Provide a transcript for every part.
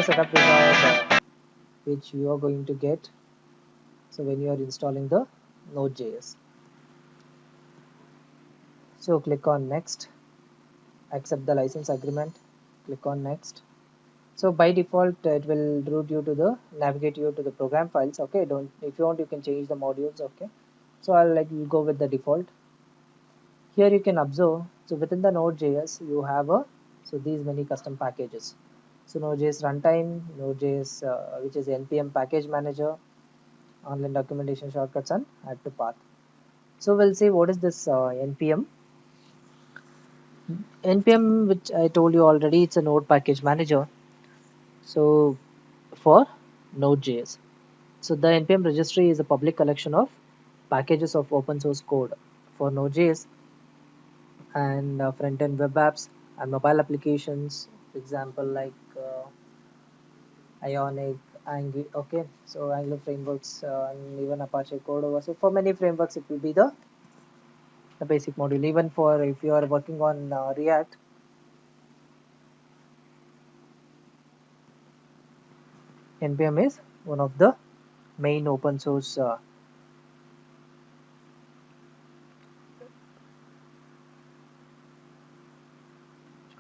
setup wizard which you are going to get so when you are installing the Node.js. So click on next, accept the license agreement, click on next. So by default it will route you to the navigate you to the program files. Okay, don't, if you want you can change the modules. Okay, so I'll let you go with the default. Here you can observe, so within the Node.js you have a so these many custom packages. So Node.js runtime, Node.js which is npm package manager, online documentation shortcuts, and add to path. So we'll see what is this npm. Npm, which I told you already, it's a node package manager. So for Node.js. So the npm registry is a public collection of packages of open source code for Node.js and front-end web apps and mobile applications. For example, like Ionic, Angular. Okay, so Angular frameworks and even Apache Cordova. So for many frameworks, it will be the basic module. Even for if you are working on React, npm is one of the main open source.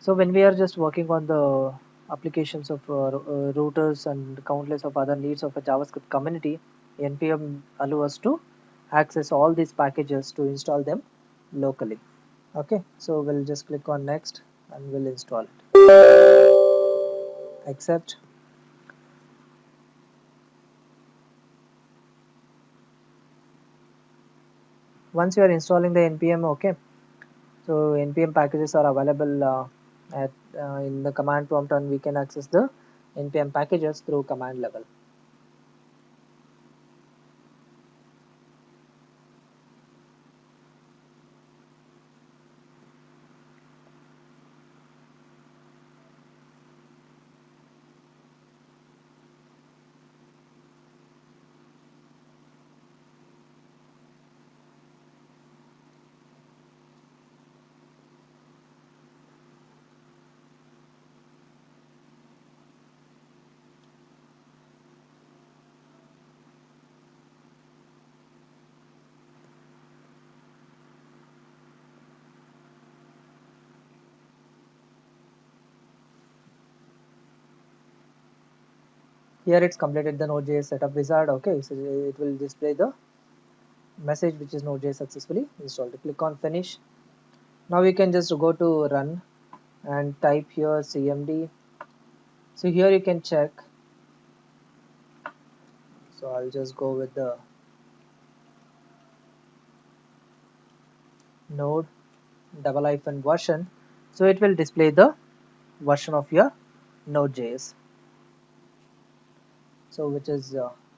So when we are just working on the applications of routers and countless of other needs of a JavaScript community, npm allows us to access all these packages to install them locally. Okay, so we'll just click on next and we'll install it. Accept. Once you are installing the npm, okay, so npm packages are available at in the command prompt, and we can access the npm packages through command level. Here it's completed the Node.js setup wizard. Okay, so it will display the message which is Node.js successfully installed. Click on finish. Now we can just go to run and type here cmd. So here you can check. So I'll just go with the node double hyphen version. So it will display the version of your Node.js. So which is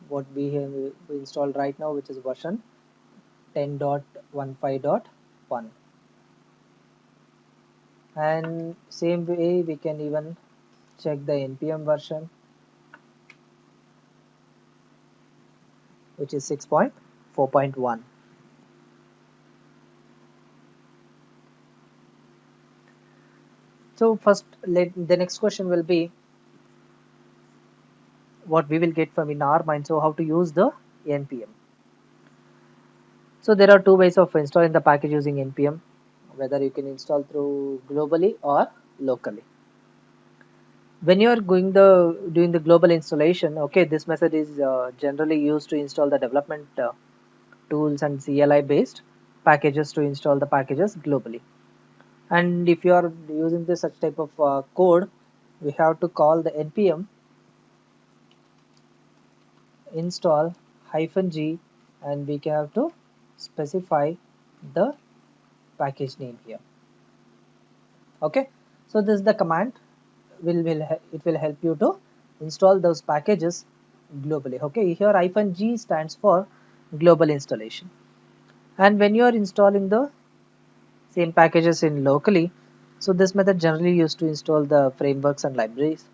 what we have we installed right now, which is version 10.15.1. And same way we can even check the npm version, which is 6.4.1. So first, the next question will be what we will get from in our mind. So how to use the npm. So there are two ways of installing the package using npm, whether you can install through globally or locally. When you are doing the global installation, okay, this method is generally used to install the development tools and CLI based packages to install the packages globally. And if you are using this such type of code, we have to call the npm install -g, and we have to specify the package name here. Okay, so this is the command it will help you to install those packages globally. Okay, here -g stands for global installation. And when you are installing the same packages in locally, so this method generally used to install the frameworks and libraries,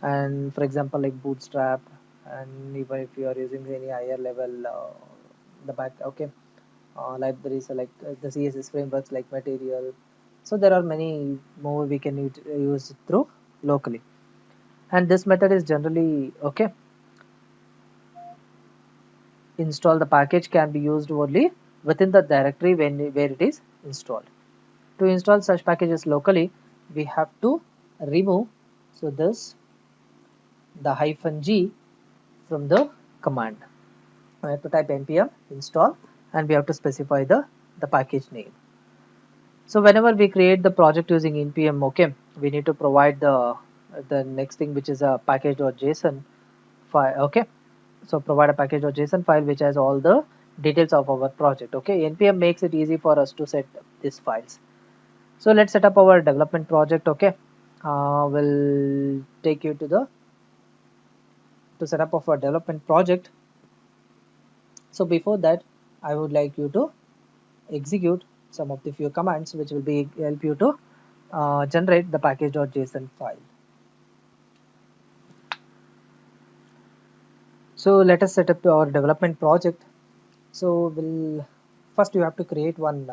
and for example like bootstrap, and even if you are using any higher level the back, okay, libraries like the css frameworks like material. So there are many more we can use through locally. and this method is generally okay. Install the package can be used only within the directory where it is installed. To install such packages locally, we have to remove so this the -g from the command. We have to type npm install and we have to specify the package name. So whenever we create the project using npm, okay, we need to provide the next thing, which is a package.json file. Okay, so provide a package.json file which has all the details of our project. Okay, npm makes it easy for us to set these files. So let's set up our development project. Okay, we'll take you to the to set up of our development project. So before that, I would like you to execute some of the few commands which will be help you to generate the package.json file. So let us set up our development project. So we'll first you have to create one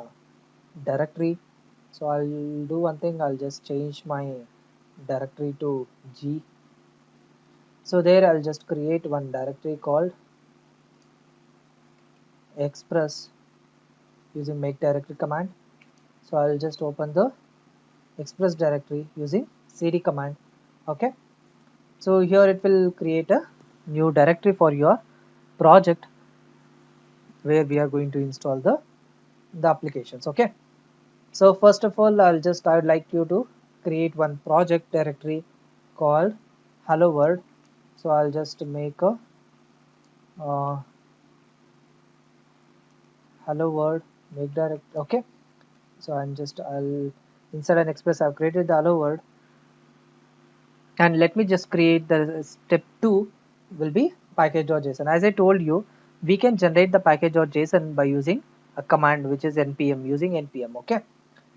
directory. So I'll do one thing, I'll just change my directory to G. So there I'll just create one directory called express using make directory command. So I'll just open the express directory using cd command. Okay, so here it will create a new directory for your project where we are going to install the applications. Okay, so first of all I would like you to create one project directory called hello world. So I'll just make a uh, hello world make direct. Okay, so I'll inside an express I've created the hello world, and let me just create the step 2 will be package.json. As I told you, we can generate the package.json by using a command which is npm, using npm. Okay,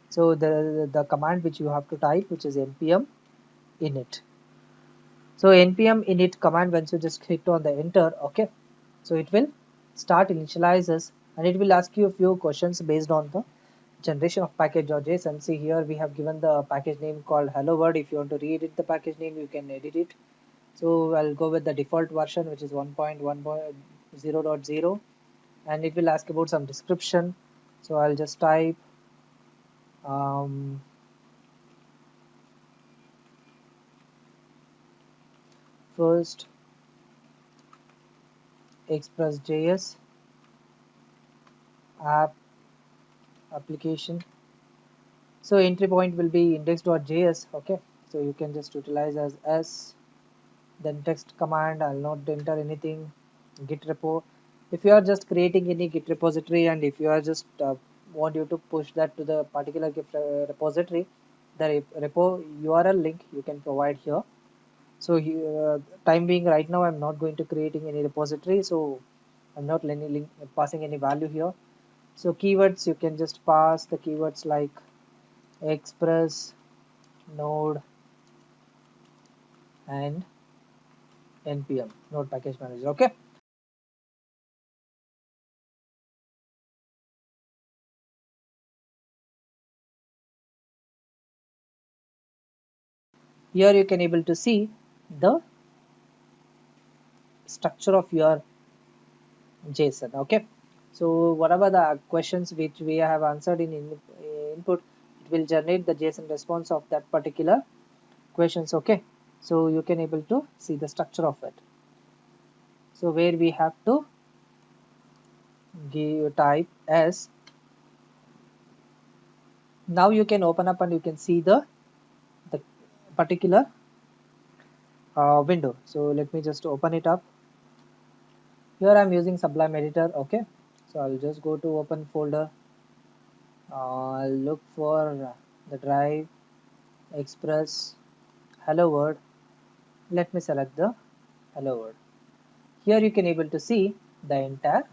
so the command which you have to type, which is npm init. So npm init command, once you just hit on the enter, okay, so it will start initializes and it will ask you a few questions based on the generation of package.json. See, here we have given the package name called hello world. If you want to re-edit the package name, you can edit it. So I'll go with the default version, which is 1.1.0.0, and it will ask about some description. So I'll just type first express.js app application. So entry point will be index.js. Okay, so you can just utilize as s, then text command. I'll not enter anything. Git repo. If you are just creating any git repository and if you are just want you to push that to the particular git repository, the repo URL link you can provide here. So time being right now I'm not going to creating any repository, so I'm not passing any value here. So keywords, you can just pass the keywords like express, node, and npm, node package manager. Okay, here you can able to see the structure of your JSON. Okay, so whatever the questions which we have answered in input, it will generate the JSON response of that particular questions. Okay, so you can able to see the structure of it. So where we have to give type as, now you can open up and you can see the particular window. So let me just open it up. Here I'm using Sublime Editor. Okay, so I'll just go to open folder. I'll look for the drive express hello world. Let me select the hello world. Here you can able to see the entire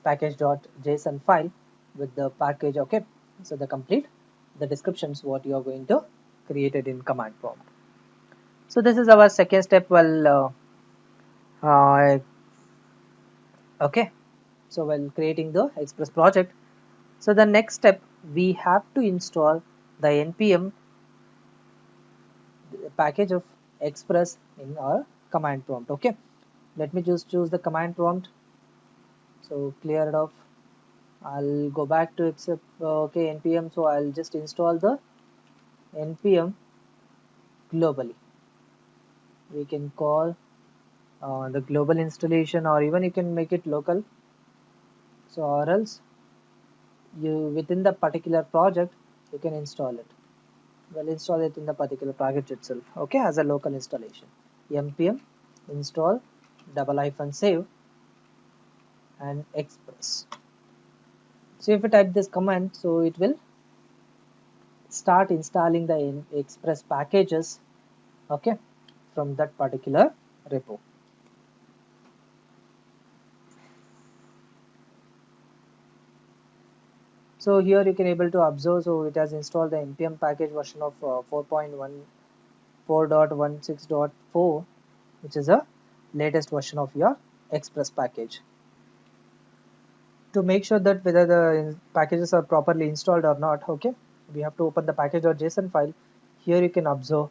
package.json file with the package. Okay, so the complete the descriptions what you are going to create it in command prompt. So this is our second step. Well, okay, so while creating the express project, so the next step we have to install the npm package of express in our command prompt. Okay, let me just choose the command prompt. So clear it off. I'll go back to accept okay npm. So I'll just install the npm globally. We can call the global installation, or even you can make it local. So or else you within the particular project you can install it. Well, install it in the particular package itself. Okay, as a local installation. npm install --save and express. So if you type this command, so it will start installing the express packages, okay, from that particular repo. So here you can able to observe, so it has installed the npm package version of 4.14.16.4, which is a latest version of your express package. To make sure that whether the packages are properly installed or not, okay, we have to open the package.json file. Here you can observe,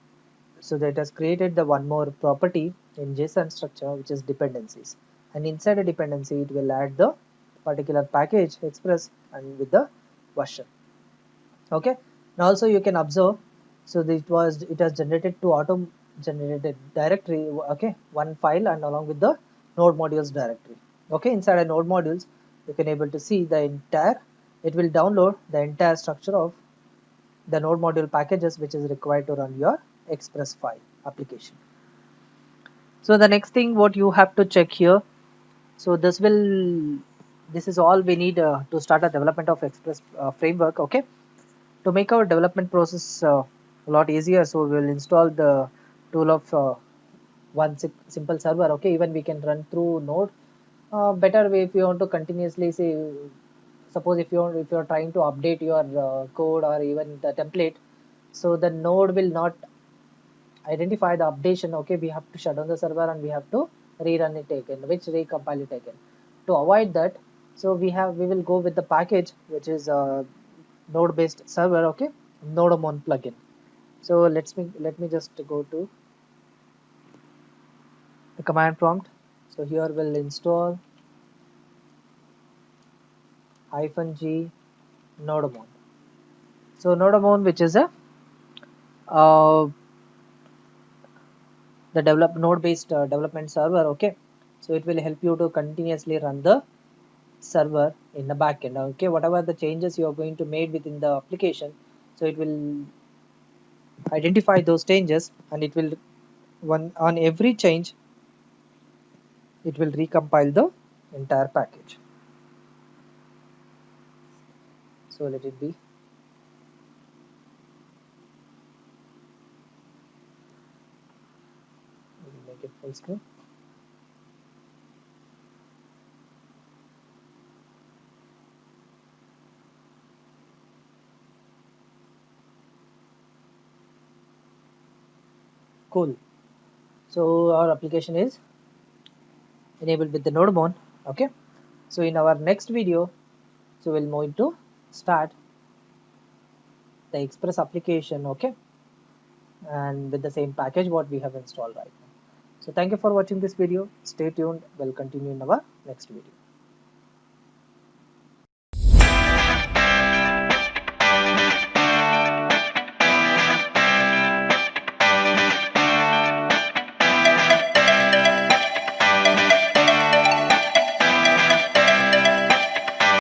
so that it has created the one more property in JSON structure, which is dependencies, and inside a dependency it will add the particular package express and with the version. Okay, now also you can observe, so it has generated two auto generated directory, okay, one file and along with the node modules directory. Okay, inside a node modules you can able to see the entire, it will download the entire structure of the node module packages which is required to run your express file application. So the next thing what you have to check here, so this is all we need to start a development of express framework. Okay, to make our development process a lot easier, so we will install the tool of one simple server. Okay, even we can run through node, better way if you want to continuously say, suppose if you're trying to update your code or even the template, so the node will not identify the updation. Okay, we have to shut down the server and we have to rerun it again, which recompile it again. To avoid that, so we will go with the package which is node based server. Okay, nodemon plugin. So let me just go to the command prompt. So here we'll install -g nodemon. So nodemon, which is a uh, the node based development server. Okay, so it will help you to continuously run the server in the backend. Okay, whatever the changes you are going to make within the application, so it will identify those changes and it will, one on every change, it will recompile the entire package. So let it be. We'll make it full screen. Cool. So our application is enabled with the nodemon. Okay, so in our next video, so we'll move to start the express application. Okay, and with the same package what we have installed right now. So thank you for watching this video. Stay tuned, we'll continue in our next video.